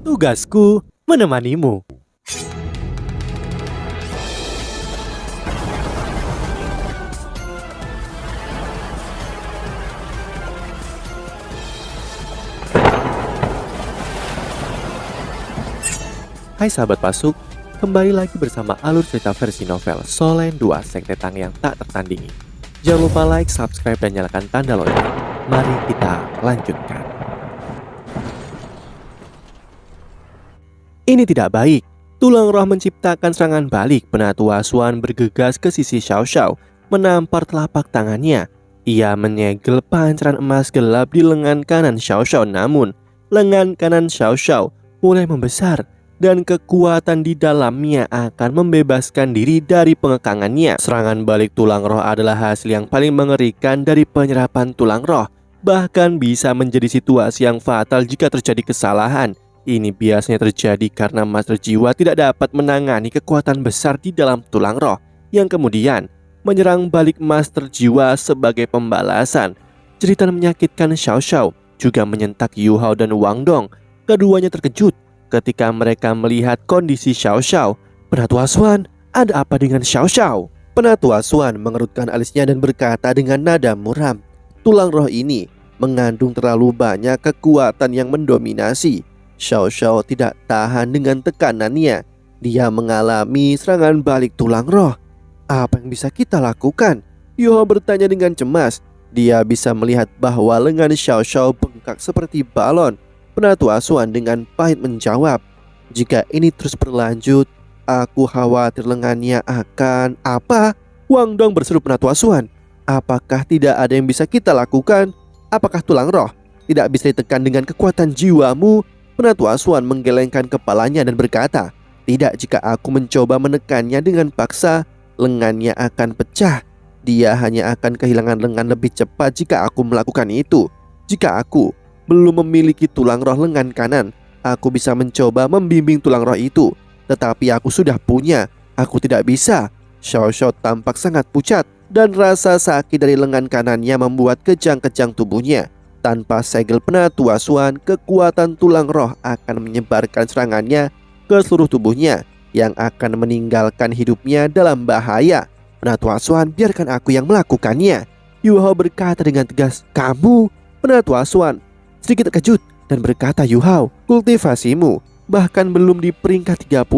Tugasku menemanimu. Hai sahabat Pasuk, kembali lagi bersama alur cerita versi novel Solen 2 Sekte Tang yang tak tertandingi. Jangan lupa like, subscribe, dan nyalakan tanda lonceng. Mari kita lanjutkan. Ini tidak baik. Tulang roh menciptakan serangan balik. Penatua Xuan bergegas ke sisi Xiao Xiao, menampar telapak tangannya. Ia menyegel pancaran emas gelap di lengan kanan Xiao Xiao, namun lengan kanan Xiao Xiao mulai membesar dan kekuatan di dalamnya akan membebaskan diri dari pengekangannya. Serangan balik tulang roh adalah hasil yang paling mengerikan dari penyerapan tulang roh. Bahkan bisa menjadi situasi yang fatal jika terjadi kesalahan. Ini biasanya terjadi karena master jiwa tidak dapat menangani kekuatan besar di dalam tulang roh, yang kemudian menyerang balik master jiwa sebagai pembalasan. Cerita menyakitkan Xiao Xiao juga menyentak Yu Hao dan Wang Dong. Keduanya terkejut ketika mereka melihat kondisi Xiao Xiao. Penatua Xuan, ada apa dengan Xiao Xiao? Penatua Xuan mengerutkan alisnya dan berkata dengan nada muram, tulang roh ini mengandung terlalu banyak kekuatan yang mendominasi. Xiao Xiao tidak tahan dengan tekanannya. Dia mengalami serangan balik tulang roh. Apa yang bisa kita lakukan? Yu Hao bertanya dengan cemas. Dia bisa melihat bahwa lengan Xiao Xiao bengkak seperti balon. Penatua Xuan dengan pahit menjawab, jika ini terus berlanjut, aku khawatir lengannya akan apa? Wang Dong berseru Penatua Xuan, apakah tidak ada yang bisa kita lakukan? Apakah tulang roh tidak bisa ditekan dengan kekuatan jiwamu? Penatua Xuan menggelengkan kepalanya dan berkata, tidak, jika aku mencoba menekannya dengan paksa, lengannya akan pecah. Dia hanya akan kehilangan lengan lebih cepat jika aku melakukan itu. Jika aku belum memiliki tulang roh lengan kanan, aku bisa mencoba membimbing tulang roh itu. Tetapi aku sudah punya, aku tidak bisa. Xiao Xiao tampak sangat pucat dan rasa sakit dari lengan kanannya membuat kejang-kejang tubuhnya. Tanpa segel Penatua Xuan, kekuatan tulang roh akan menyebarkan serangannya ke seluruh tubuhnya yang akan meninggalkan hidupnya dalam bahaya. Penatua Xuan, biarkan aku yang melakukannya. Yu Hao berkata dengan tegas, kamu? Penatua Xuan sedikit terkejut dan berkata, Yu Hao, kultivasimu bahkan belum di peringkat 30.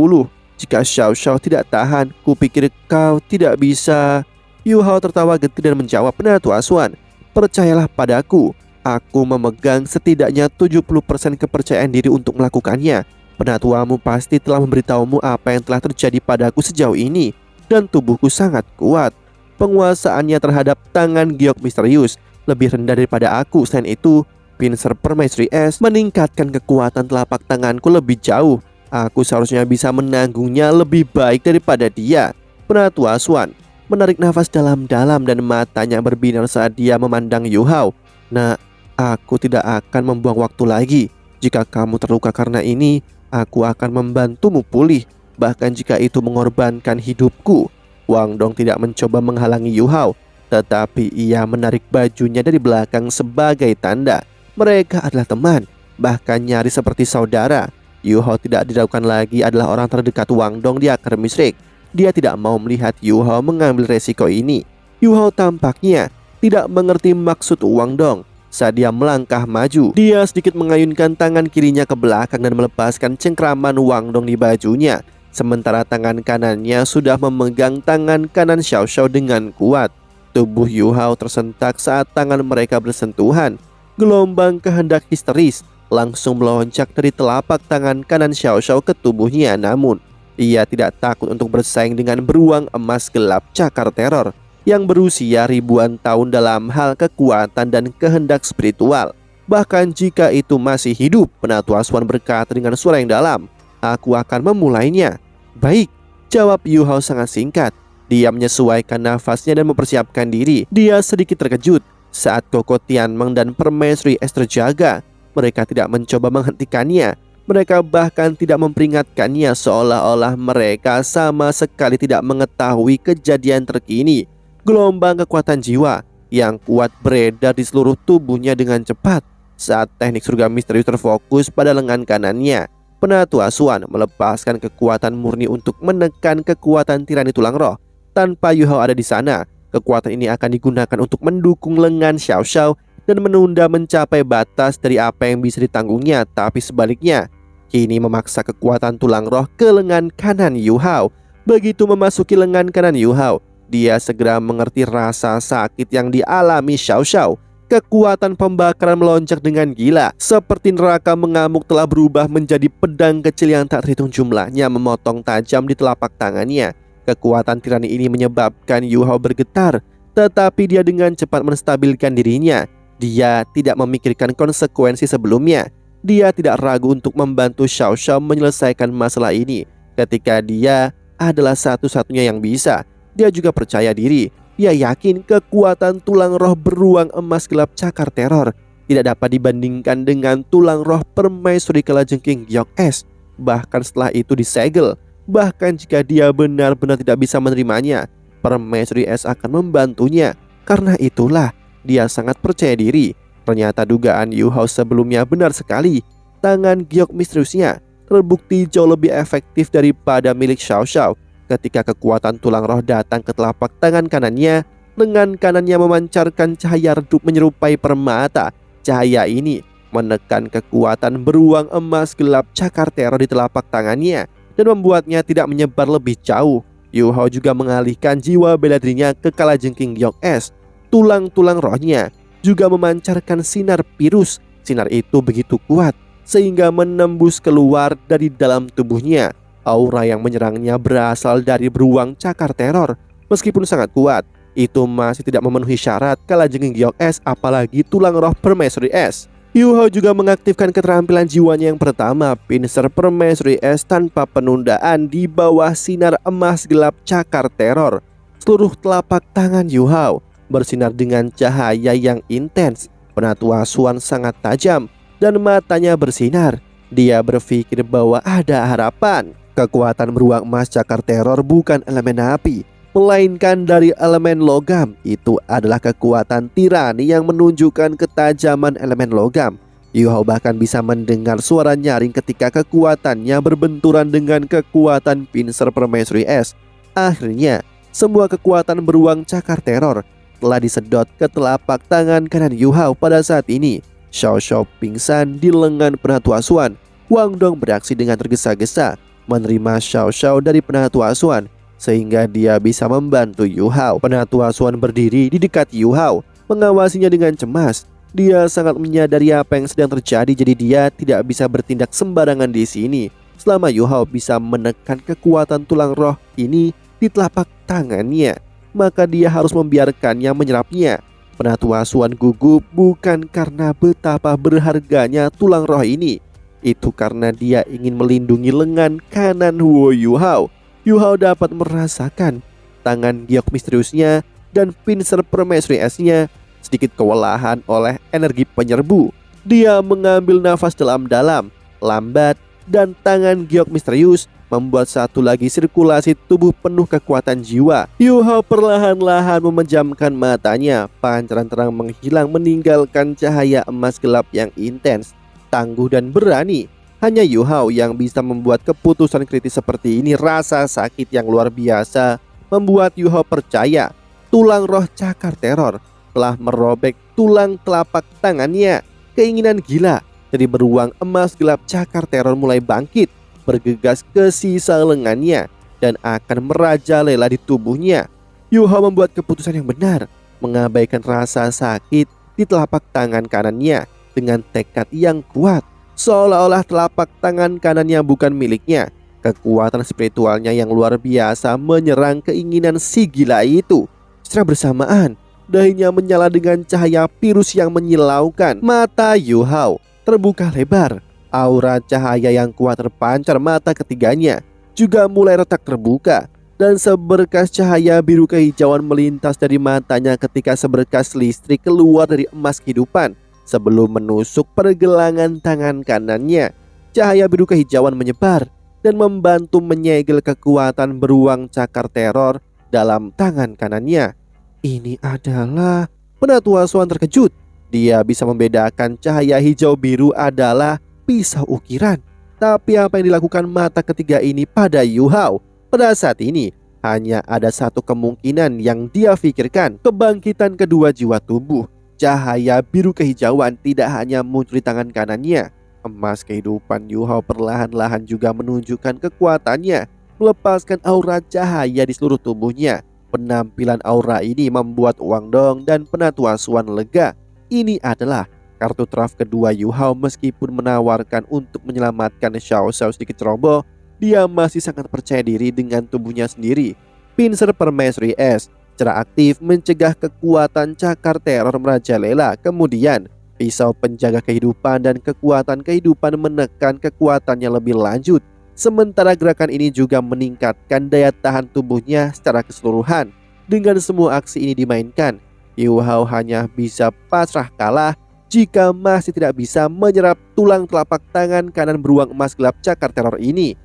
Jika Xiao Xiao tidak tahan, kupikir kau tidak bisa. Yu Hao tertawa getir dan menjawab, Penatua Xuan, percayalah padaku, aku memegang setidaknya 70% kepercayaan diri untuk melakukannya. Penatuamu pasti telah memberitahumu apa yang telah terjadi padaku sejauh ini, dan tubuhku sangat kuat. Penguasaannya terhadap tangan giok misterius lebih rendah daripada aku. Selain itu, pincer permaisuri es meningkatkan kekuatan telapak tanganku lebih jauh. Aku seharusnya bisa menanggungnya lebih baik daripada dia. Penatua Xuan menarik nafas dalam-dalam dan matanya berbinar saat dia memandang Yu Hao. Nah, aku tidak akan membuang waktu lagi. Jika kamu terluka karena ini, aku akan membantumu pulih, bahkan jika itu mengorbankan hidupku. Wang Dong tidak mencoba menghalangi Yu Hao, tetapi ia menarik bajunya dari belakang sebagai tanda mereka adalah teman, bahkan nyaris seperti saudara. Yu Hao tidak diragukan lagi adalah orang terdekat Wang Dong di Akademi Shrik. Dia tidak mau melihat Yu Hao mengambil resiko ini. Yu Hao tampaknya tidak mengerti maksud Wang Dong. Saat dia melangkah maju, dia sedikit mengayunkan tangan kirinya ke belakang dan melepaskan cengkraman Wang Dong di bajunya. Sementara tangan kanannya sudah memegang tangan kanan Xiao Xiao dengan kuat. Tubuh Yu Hao tersentak saat tangan mereka bersentuhan. Gelombang kehendak histeris langsung melonjak dari telapak tangan kanan Xiao Xiao ke tubuhnya. Namun, ia tidak takut untuk bersaing dengan beruang emas gelap cakar teror yang berusia ribuan tahun dalam hal kekuatan dan kehendak spiritual. Bahkan jika itu masih hidup, Penatua Xuan berkata dengan suara yang dalam, aku akan memulainya. Baik, jawab Yu Hao sangat singkat. Dia menyesuaikan nafasnya dan mempersiapkan diri. Dia sedikit terkejut saat Koko Tianmeng dan permaisuri es terjaga. Mereka tidak mencoba menghentikannya. Mereka bahkan tidak memperingatkannya, seolah-olah mereka sama sekali tidak mengetahui kejadian terkini. Gelombang kekuatan jiwa yang kuat beredar di seluruh tubuhnya dengan cepat saat teknik surga misterius terfokus pada lengan kanannya. Penatu Asuan melepaskan kekuatan murni untuk menekan kekuatan tirani tulang roh. Tanpa Yu Hao ada di sana, kekuatan ini akan digunakan untuk mendukung lengan Xiao Xiao dan menunda mencapai batas dari apa yang bisa ditanggungnya. Tapi sebaliknya, kini memaksa kekuatan tulang roh ke lengan kanan Yu Hao. Begitu memasuki lengan kanan Yu Hao, dia segera mengerti rasa sakit yang dialami Xiao Xiao. Kekuatan pembakaran melonjak dengan gila. Seperti neraka mengamuk telah berubah menjadi pedang kecil yang tak terhitung jumlahnya memotong tajam di telapak tangannya. Kekuatan tirani ini menyebabkan Yu Hao bergetar, tetapi dia dengan cepat menstabilkan dirinya. Dia tidak memikirkan konsekuensi sebelumnya. Dia tidak ragu untuk membantu Xiao Xiao menyelesaikan masalah ini. Ketika dia adalah satu-satunya yang bisa, dia juga percaya diri. Dia yakin kekuatan tulang roh beruang emas gelap cakar teror tidak dapat dibandingkan dengan tulang roh permaisuri kalajengking Giok S. Bahkan setelah itu disegel, bahkan jika dia benar-benar tidak bisa menerimanya, permaisuri S akan membantunya. Karena itulah dia sangat percaya diri. Ternyata dugaan Yu Hao sebelumnya benar sekali. Tangan Giok misteriusnya terbukti jauh lebih efektif daripada milik Xiao Xiao. Ketika kekuatan tulang roh datang ke telapak tangan kanannya, lengan kanannya memancarkan cahaya redup menyerupai permata. Cahaya ini menekan kekuatan beruang emas gelap cakar teror di telapak tangannya dan membuatnya tidak menyebar lebih jauh. Yu Hao juga mengalihkan jiwa bela dirinya ke kalajengking Giok S. Tulang-tulang rohnya juga memancarkan sinar virus. Sinar itu begitu kuat sehingga menembus keluar dari dalam tubuhnya. Aura yang menyerangnya berasal dari beruang cakar teror. Meskipun sangat kuat, itu masih tidak memenuhi syarat kalajengking Giok S, apalagi tulang roh permaisuri S. Yu Hao juga mengaktifkan keterampilan jiwanya yang pertama, pincer permaisuri S tanpa penundaan di bawah sinar emas gelap cakar teror. Seluruh telapak tangan Yu Hao bersinar dengan cahaya yang intens. Penatu Asuan sangat tajam dan matanya bersinar. Dia berpikir bahwa ada harapan. Kekuatan beruang emas cakar teror bukan elemen api, melainkan dari elemen logam. Itu adalah kekuatan tirani yang menunjukkan ketajaman elemen logam. Yu Hao bahkan bisa mendengar suara nyaring ketika kekuatannya berbenturan dengan kekuatan pincer permaisuri S. Akhirnya, semua kekuatan beruang cakar teror telah disedot ke telapak tangan kanan Yu Hao pada saat ini. Xiao Xiao pingsan di lengan Penatu Asuan. Wang Dong beraksi dengan tergesa-gesa menerima Xiao Xiao dari Penatu Asuan sehingga dia bisa membantu Yu Hao. Penatu Asuan berdiri di dekat Yu Hao, mengawasinya dengan cemas. Dia sangat menyadari apa yang sedang terjadi, jadi dia tidak bisa bertindak sembarangan di sini. Selama Yu Hao bisa menekan kekuatan tulang roh ini di telapak tangannya, maka dia harus membiarkannya menyerapnya. Penatu Asuan gugup bukan karena betapa berharganya tulang roh ini. Itu karena dia ingin melindungi lengan kanan Huo Yu Hao. Yu Hao dapat merasakan tangan giok misteriusnya dan pincer permaisuri S-nya sedikit kewalahan oleh energi penyerbu. Dia mengambil nafas dalam-dalam, lambat, dan tangan giok misterius membuat satu lagi sirkulasi tubuh penuh kekuatan jiwa. Yu Hao perlahan-lahan memejamkan matanya. Pancaran terang menghilang meninggalkan cahaya emas gelap yang intens. Tangguh dan berani, hanya Yu Hao yang bisa membuat keputusan kritis seperti ini. Rasa sakit yang luar biasa membuat Yu Hao percaya tulang roh cakar teror telah merobek tulang telapak tangannya. Keinginan gila dari beruang emas gelap cakar teror mulai bangkit, bergegas ke sisa lengannya dan akan merajalela di tubuhnya. Yu Hao membuat keputusan yang benar, mengabaikan rasa sakit di telapak tangan kanannya dengan tekad yang kuat, seolah-olah telapak tangan kanannya bukan miliknya. Kekuatan spiritualnya yang luar biasa menyerang keinginan si gila itu. Secara bersamaan, dahinya menyala dengan cahaya virus yang menyilaukan. Mata Yu Hao terbuka lebar. Aura cahaya yang kuat terpancar mata ketiganya juga mulai retak terbuka, dan seberkas cahaya biru kehijauan melintas dari matanya ketika seberkas listrik keluar dari emas kehidupan sebelum menusuk pergelangan tangan kanannya. Cahaya biru kehijauan menyebar dan membantu menyegel kekuatan beruang cakar teror dalam tangan kanannya. Ini adalah... Penatu Asuan terkejut. Dia bisa membedakan cahaya hijau biru adalah pisau ukiran. Tapi apa yang dilakukan mata ketiga ini pada Yu Hao? Pada saat ini hanya ada satu kemungkinan yang dia pikirkan, kebangkitan kedua jiwa tubuh. Cahaya biru kehijauan tidak hanya muncul di tangan kanannya. Emas kehidupan Yu Hao perlahan-lahan juga menunjukkan kekuatannya, melepaskan aura cahaya di seluruh tubuhnya. Penampilan aura ini membuat Wang Dong dan Penatua Swan lega. Ini adalah kartu truf kedua Yu Hao. Meskipun menawarkan untuk menyelamatkan Xiao Xiao sedikit ceroboh, dia masih sangat percaya diri dengan tubuhnya sendiri. Pincer Permaisuri Es secara aktif mencegah kekuatan cakar teror merajalela. Kemudian pisau penjaga kehidupan dan kekuatan kehidupan menekan kekuatannya lebih lanjut. Sementara gerakan ini juga meningkatkan daya tahan tubuhnya secara keseluruhan. Dengan semua aksi ini dimainkan, Yu Hao hanya bisa pasrah kalah jika masih tidak bisa menyerap tulang telapak tangan kanan beruang emas gelap cakar teror ini.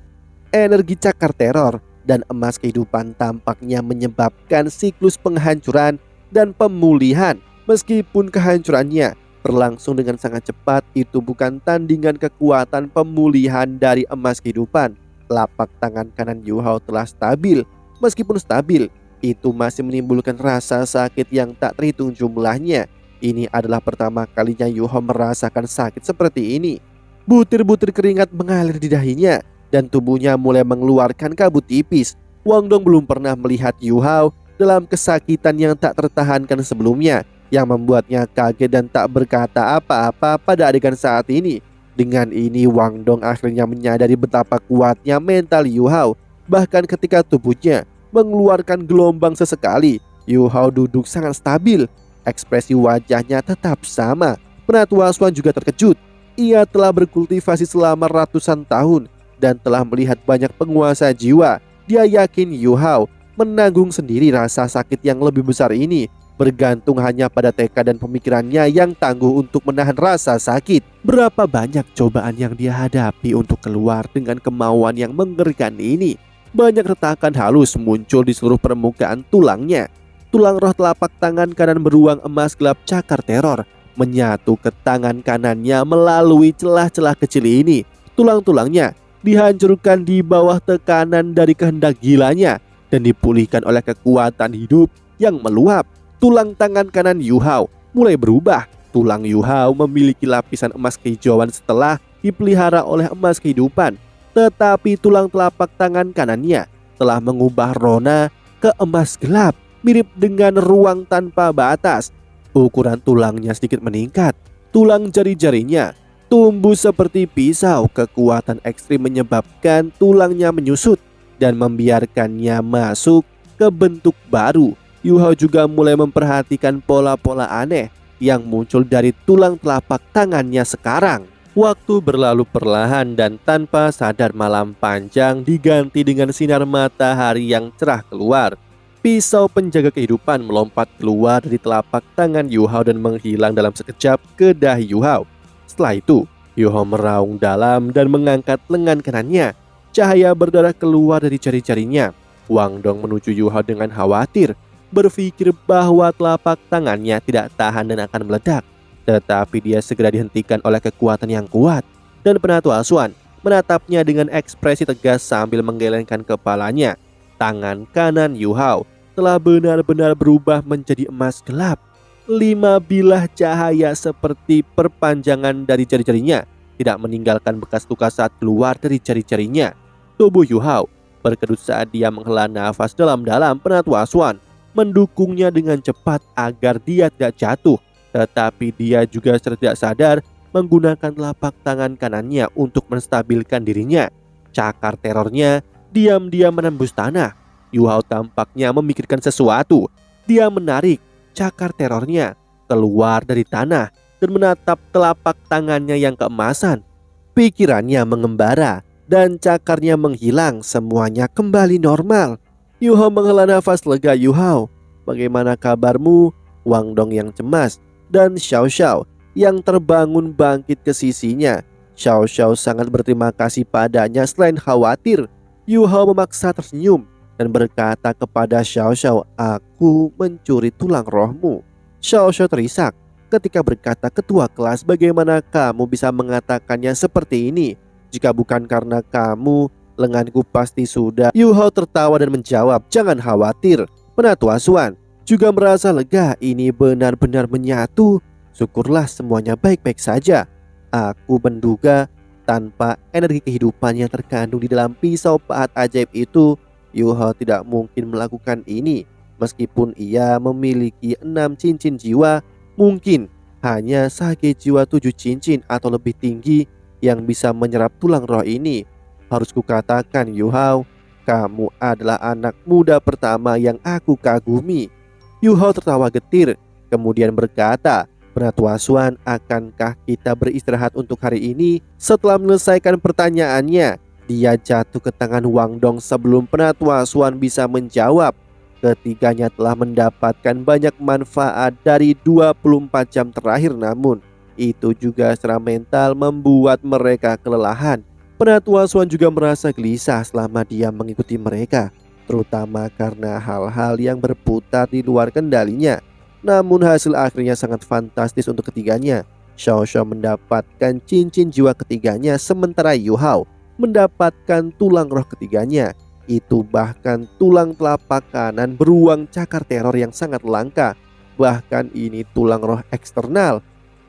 Energi cakar teror dan emas kehidupan tampaknya menyebabkan siklus penghancuran dan pemulihan. Meskipun kehancurannya berlangsung dengan sangat cepat, itu bukan tandingan kekuatan pemulihan dari emas kehidupan. Telapak tangan kanan Yu Hao telah stabil. Meskipun stabil, itu masih menimbulkan rasa sakit yang tak terhitung jumlahnya. Ini adalah pertama kalinya Yu Hao merasakan sakit seperti ini. Butir-butir keringat mengalir di dahinya dan tubuhnya mulai mengeluarkan kabut tipis. Wang Dong belum pernah melihat Yu Hao dalam kesakitan yang tak tertahankan sebelumnya, yang membuatnya kaget dan tak berkata apa-apa pada adegan saat ini. Dengan ini Wang Dong akhirnya menyadari betapa kuatnya mental Yu Hao. Bahkan ketika tubuhnya mengeluarkan gelombang sesekali, Yu Hao duduk sangat stabil. Ekspresi wajahnya tetap sama. Penatua Swan juga terkejut. Ia telah berkultivasi selama ratusan tahun dan telah melihat banyak penguasa jiwa. Dia yakin Yu Hao menanggung sendiri rasa sakit yang lebih besar ini, bergantung hanya pada tekad dan pemikirannya yang tangguh untuk menahan rasa sakit. Berapa banyak cobaan yang dia hadapi untuk keluar dengan kemauan yang mengerikan ini. Banyak retakan halus muncul di seluruh permukaan tulangnya. Tulang roh telapak tangan kanan beruang emas gelap cakar teror menyatu ke tangan kanannya melalui celah-celah kecil ini. Tulang-tulangnya dihancurkan di bawah tekanan dari kehendak gilanya dan dipulihkan oleh kekuatan hidup yang meluap. Tulang tangan kanan Yu Hao mulai berubah. Tulang Yu Hao memiliki lapisan emas kehijauan setelah dipelihara oleh emas kehidupan. Tetapi tulang telapak tangan kanannya telah mengubah rona ke emas gelap, mirip dengan ruang tanpa batas. Ukuran tulangnya sedikit meningkat. Tulang jari-jarinya tumbuh seperti pisau. Kekuatan ekstrim menyebabkan tulangnya menyusut dan membiarkannya masuk ke bentuk baru. Yu Hao juga mulai memperhatikan pola-pola aneh yang muncul dari tulang telapak tangannya sekarang. Waktu berlalu perlahan dan tanpa sadar malam panjang diganti dengan sinar matahari yang cerah keluar. Pisau penjaga kehidupan melompat keluar dari telapak tangan Yu Hao dan menghilang dalam sekejap ke dahi Yu Hao. Setelah itu, Yu Hao meraung dalam dan mengangkat lengan kanannya. Cahaya berdarah keluar dari jari-jarinya. Wang Dong menuju Yu Hao dengan khawatir, berpikir bahwa telapak tangannya tidak tahan dan akan meledak. Tetapi dia segera dihentikan oleh kekuatan yang kuat. Dan Penatua Swan menatapnya dengan ekspresi tegas sambil menggelengkan kepalanya. Tangan kanan Yu Hao telah benar-benar berubah menjadi emas gelap. 5 bilah cahaya seperti perpanjangan dari jari-jarinya tidak meninggalkan bekas luka saat keluar dari jari-jarinya. Tubuh Yu Hao berkedut saat dia menghela nafas dalam-dalam. Penatua Swan mendukungnya dengan cepat agar dia tidak jatuh. Tetapi dia juga tidak sadar menggunakan telapak tangan kanannya untuk menstabilkan dirinya. Cakar terornya diam-diam menembus tanah. Yu Hao tampaknya memikirkan sesuatu. Dia menarik cakar terornya keluar dari tanah dan menatap telapak tangannya yang keemasan. Pikirannya mengembara dan cakarnya menghilang. Semuanya kembali normal. Yu Hao menghela nafas lega. Yu Hao, bagaimana kabarmu? Wang Dong yang cemas dan Xiao Xiao yang terbangun bangkit ke sisinya. Xiao Xiao sangat berterima kasih padanya. Selain khawatir, Yu Hao memaksa tersenyum dan berkata kepada Xiao Xiao, "Aku mencuri tulang rohmu." Xiao Xiao terisak ketika berkata, "Ketua kelas, bagaimana kamu bisa mengatakannya seperti ini?" Jika bukan karena kamu, lenganku pasti sudah. Yu Hao tertawa dan menjawab, jangan khawatir. Penatua Suan juga merasa lega, ini benar-benar menyatu. Syukurlah semuanya baik-baik saja. Aku menduga tanpa energi kehidupan yang terkandung di dalam pisau pahat ajaib itu, Yu Hao tidak mungkin melakukan ini. Meskipun ia memiliki 6 cincin jiwa, mungkin hanya sage jiwa 7 cincin atau lebih tinggi yang bisa menyerap tulang roh ini. Harus kukatakan, Yu Hao, kamu adalah anak muda pertama yang aku kagumi. Yu Hao tertawa getir, kemudian berkata, Penatua Suan, akankah kita beristirahat untuk hari ini? Setelah menyelesaikan pertanyaannya, dia jatuh ke tangan Wang Dong sebelum Penatua Suan bisa menjawab. Ketiganya telah mendapatkan banyak manfaat dari 24 jam terakhir, namun itu juga secara mental membuat mereka kelelahan. Penatua Suan juga merasa gelisah selama dia mengikuti mereka, terutama karena hal-hal yang berputar di luar kendalinya. Namun hasil akhirnya sangat fantastis untuk ketiganya. Xiao Xiao mendapatkan cincin jiwa ketiganya, sementara Yu Hao mendapatkan tulang roh ketiganya. Itu bahkan tulang telapak kanan beruang cakar teror yang sangat langka. Bahkan ini tulang roh eksternal.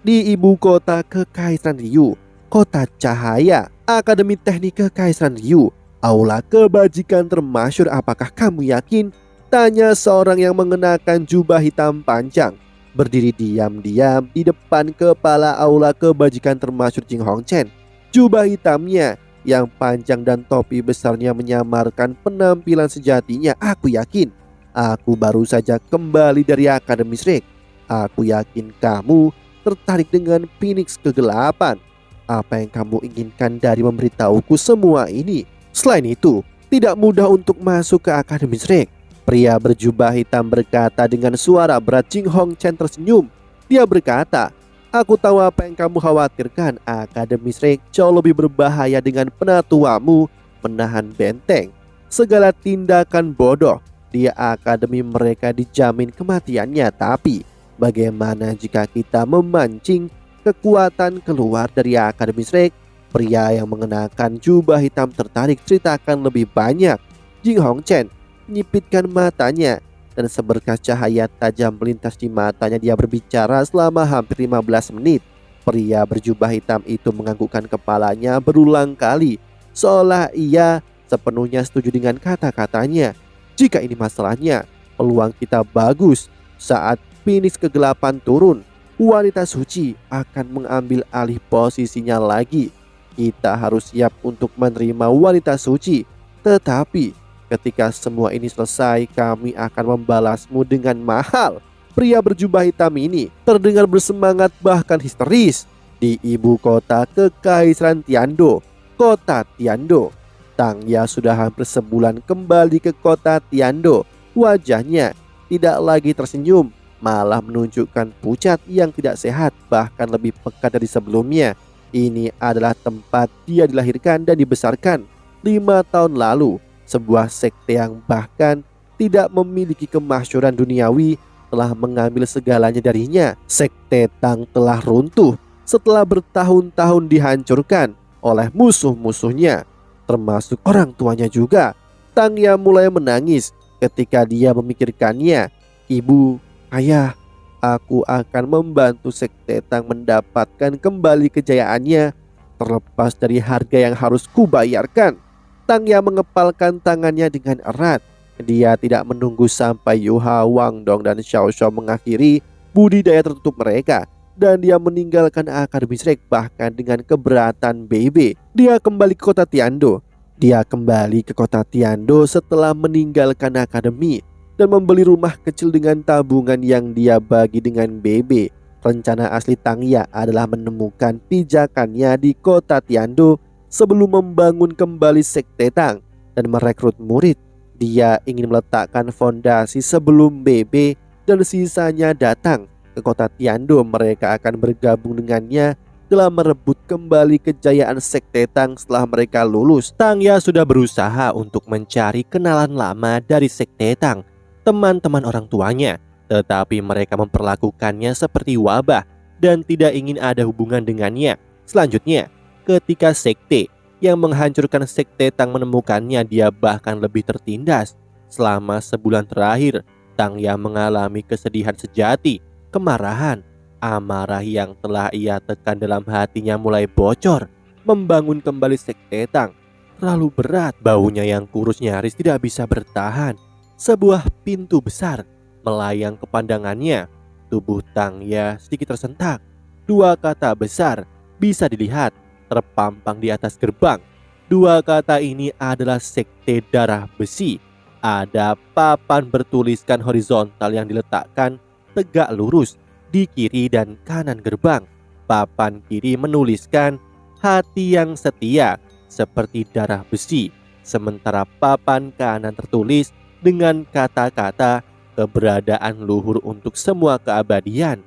Di ibu kota Kekaisaran Ryu, kota cahaya, Akademi Teknik Kekaisaran Ryu, aula kebajikan termasyhur. Apakah kamu yakin? Tanya seorang yang mengenakan jubah hitam panjang, berdiri diam-diam di depan kepala aula kebajikan termasyhur Jing Hongchen. Jubah hitamnya yang panjang dan topi besarnya menyamarkan penampilan sejatinya. Aku yakin, aku baru saja kembali dari Akademi Shrek. Aku yakin kamu tertarik dengan Phoenix kegelapan. Apa yang kamu inginkan dari memberitahuku semua ini? Selain itu, tidak mudah untuk masuk ke Akademi Shrek. Pria berjubah hitam berkata dengan suara berat. Jing Hongchen tersenyum. Dia berkata, aku tahu apa yang kamu khawatirkan. Akademi Shrek jauh lebih berbahaya dengan penatuamu menahan benteng. Segala tindakan bodoh di akademi mereka dijamin kematiannya. Tapi bagaimana jika kita memancing kekuatan keluar dari Akademi Shrek? Pria yang mengenakan jubah hitam tertarik. Ceritakan lebih banyak. Jing Hongchen menyipitkan matanya dan seberkas cahaya tajam melintas di matanya. Dia berbicara selama hampir 15 menit. Pria berjubah hitam itu menganggukkan kepalanya berulang kali, seolah ia sepenuhnya setuju dengan kata-katanya. Jika ini masalahnya, peluang kita bagus. Saat Phoenix kegelapan turun, wanita suci akan mengambil alih posisinya lagi. Kita harus siap untuk menerima wanita suci. Tetapi ketika semua ini selesai, kami akan membalasmu dengan mahal. Pria berjubah hitam ini terdengar bersemangat bahkan histeris. Di ibu kota Kekaisaran Tiando, kota Tiando, Tang Ya sudah hampir sebulan kembali ke kota Tiando. Wajahnya tidak lagi tersenyum, malah menunjukkan pucat yang tidak sehat, bahkan lebih pekat dari sebelumnya. Ini adalah tempat dia dilahirkan dan dibesarkan 5 tahun lalu. Sebuah sekte yang bahkan tidak memiliki kemasyhuran duniawi telah mengambil segalanya darinya. Sekte Tang telah runtuh setelah bertahun-tahun dihancurkan oleh musuh-musuhnya, termasuk orang tuanya juga. Tang Ya mulai menangis ketika dia memikirkannya. Ibu, ayah, aku akan membantu sekte Tang mendapatkan kembali kejayaannya, terlepas dari harga yang harus kubayarkan. Tang Ya mengepalkan tangannya dengan erat. Dia tidak menunggu sampai Yu Hao, Wang Dong, dan Xiao Xiao mengakhiri budidaya tertutup mereka, dan dia meninggalkan Akademi Shrek bahkan dengan keberatan BB. Dia kembali ke kota Tiando. Dia kembali ke kota Tiando setelah meninggalkan akademi dan membeli rumah kecil dengan tabungan yang dia bagi dengan BB. Rencana asli Tang Ya adalah menemukan pijakannya di kota Tiando sebelum membangun kembali sekte Tang dan merekrut murid. Dia ingin meletakkan fondasi sebelum BB dan sisanya datang ke kota Tiando. Mereka akan bergabung dengannya dalam merebut kembali kejayaan sekte Tang setelah mereka lulus. Tang Ya sudah berusaha untuk mencari kenalan lama dari sekte Tang, teman-teman orang tuanya, tetapi mereka memperlakukannya seperti wabah dan tidak ingin ada hubungan dengannya. Selanjutnya, ketika sekte yang menghancurkan sekte Tang menemukannya, dia bahkan lebih tertindas. Selama sebulan terakhir, Tang Ya mengalami kesedihan sejati, kemarahan, amarah yang telah ia tekan dalam hatinya mulai bocor. Membangun kembali sekte Tang terlalu berat, baunya yang kurus nyaris tidak bisa bertahan. Sebuah pintu besar melayang ke pandangannya. Tubuh Tang Ya sedikit tersentak. Dua kata besar bisa dilihat terpampang di atas gerbang. Dua kata ini adalah sekte darah besi. Ada papan bertuliskan horizontal yang diletakkan tegak lurus di kiri dan kanan gerbang. Papan kiri menuliskan hati yang setia seperti darah besi, sementara papan kanan tertulis dengan kata-kata keberadaan luhur untuk semua keabadian.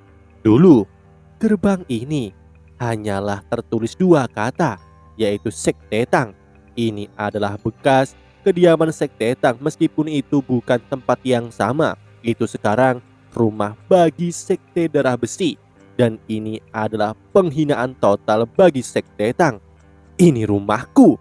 Dulu, gerbang ini hanyalah tertulis dua kata, yaitu Sekte Tang. Ini adalah bekas kediaman Sekte Tang, meskipun itu bukan tempat yang sama. Itu sekarang rumah bagi Sekte Darah Besi, dan ini adalah penghinaan total bagi Sekte Tang. Ini rumahku,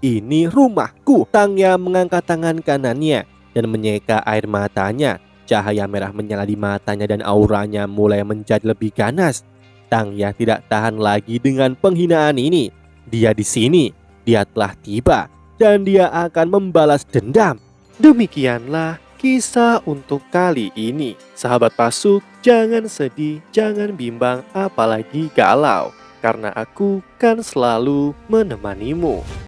ini rumahku. Tang Ya mengangkat tangan kanannya dan menyeka air matanya. Cahaya merah menyala di matanya dan auranya mulai menjadi lebih ganas. Tang Ya tidak tahan lagi dengan penghinaan ini. Dia di sini, dia telah tiba, dan dia akan membalas dendam. Demikianlah kisah untuk kali ini. Sahabat Pasuk, jangan sedih, jangan bimbang, apalagi galau, karena aku kan selalu menemanimu.